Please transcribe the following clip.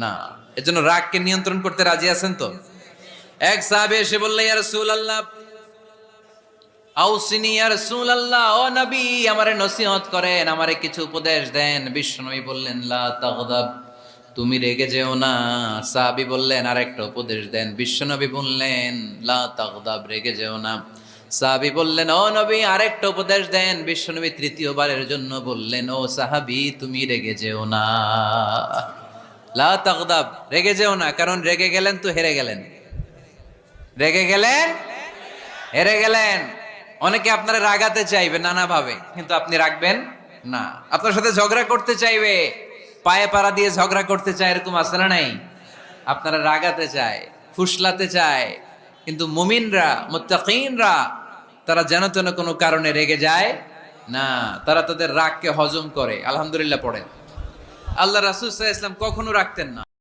না। এজন্য রাগকে নিয়ন্ত্রণ করতে রাজি আছেন তো? এক সাহাবী এসে বললেন, ইয়া রাসূলুল্লাহ, আউসিনি ইয়া রাসূলুল্লাহ, ও নবী আমারে নসিহত করেন, আমারে কিছু উপদেশ দেন। বিশ্বনবী বললেন, লা তাগদাব, তুমি রেগে যেও না। সাহাবী বললেন, আরেকটা উপদেশ দেন। বিশ্বনবী বললেন, লা তাগদাব, রেগে যেও না। সাহাবী বললেন, ও নবী আরেকটা উপদেশ দেন। বিশ্বনবী তৃতীয়বারের জন্য বললেন, ও সাহাবী তুমি রেগে যেও না। লা তাগদাব, রেগে যেও না, কারণ রেগে গেলেন তো হেরে গেলেন। রেগে গেলেন হেরে গেলেন। অনেকে আপনারা রাগাতে চাইবে নানাভাবে, কিন্তু আপনি রাখবেন না। আপনার সাথে ঝগড়া করতে চাইবে, পায়ে পাড়া দিয়ে ঝগড়া করতে চায়, এরকম আছে না নাই? আপনারা রাগাতে চায়, ফুসলাতে চায়, কিন্তু মুমিনরা, মুত্তাকিনরা, তারা যেন তেন কোনো কারণে রেগে যায় না। তারা তাদের রাগকে হজম করে। আলহামদুলিল্লাহ পড়েন। আল্লাহ রাসূল সাল্লাল্লাহু আলাইহি ওয়াসাল্লাম কখনো রাখতেন না।